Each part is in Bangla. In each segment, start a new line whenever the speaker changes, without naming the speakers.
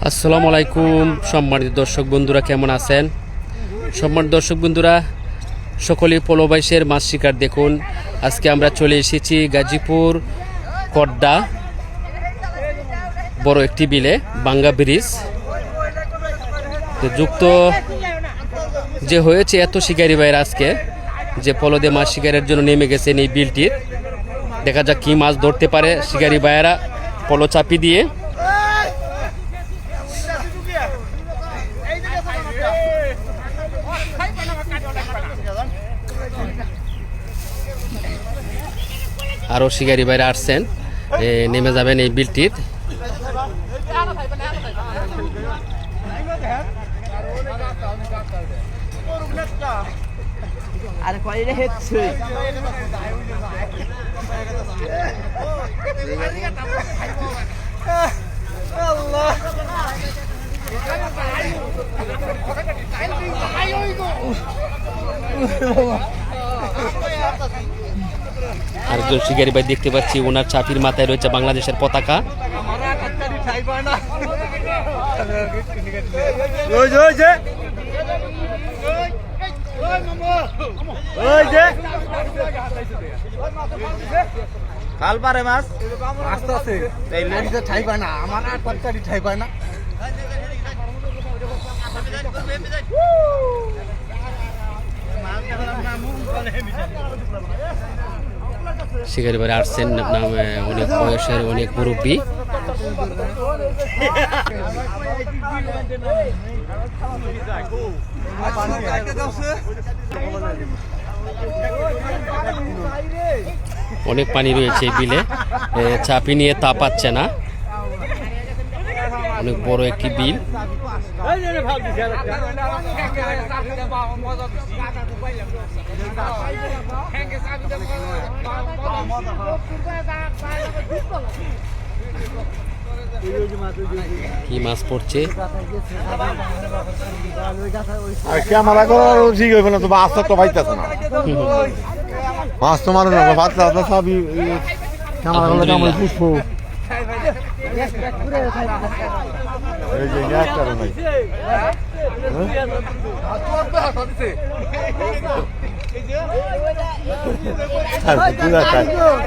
আসসালামু আলাইকুম সম্মানিত দর্শক বন্ধুরা, কেমন আছেন? সম্মানিত দর্শক বন্ধুরা, সকলেই পলোবাইশের মাছ শিকার দেখুন। আজকে আমরা চলে এসেছি গাজীপুর কড্ডা বড় একটি বিলে, বাঙ্গা ব্রিজ যুক্ত যে হয়েছে এত শিকারি ভাইয়ের আজকে যে পলদে মাছ শিকারের জন্য নেমে গেছেন এই বিলটির। দেখা যাক কি মাছ ধরতে পারে শিকারি ভাইয়েরা পলো চাপি দিয়ে। আরও শিকারি বাইরে আসছেন, নেমে যাবেন এই বিলটির। আরেকজন শিকারি ভাই দেখতে পাচ্ছি, ওনার চাপির মাথায় রয়েছে বাংলাদেশের পতাকা।
কাল পারে মাছ আছে ঠাই পায় না, আমার আর পত্তারি ঠাই পায় না।
শিকারি ভাই আসছেন, অনেক বয়সের, অনেক মুরব্বী। অনেক পানি রয়েছে এই বিলে, চাপি নিয়ে তা পাচ্ছে না। অনেক বড় একটি বিল। কি মাছ পড়ছে?
ক্যামেরা করার ঠিক হইব না, তো মাছ তো পাইতেছে না, মাছ তো মারে না বাচ্চা সবই ক্যামেরা করলে কেমন পুষ্প এই যে একটা নাই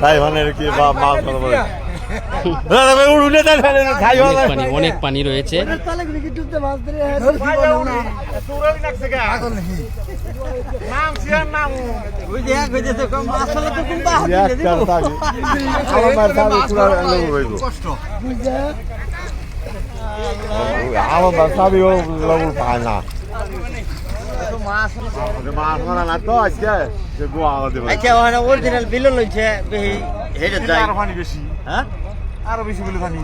তাই মানে কি মাছ
অনেক পানি রয়েছে।
পায় না মাছ মারা না তো আজকে
অরিজিনাল বিল লইছে হেডে যায়
পানি বেশি, হ্যাঁ আরো বেশি বলে পানি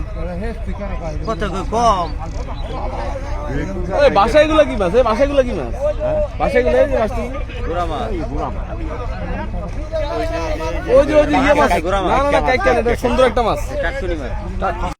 কত কম।
বাসাইগুলো কি মাছ? বাসাইগুলো কি মাছ? বাসাইগুলো এই যে মাছ,
গুড়া মাছ,
বুড়া মাছ,
ওই যে ইয়ে মাছ, না না কাইটা, এটা সুন্দর একটা মাছ,
টাটকুনি মাছ।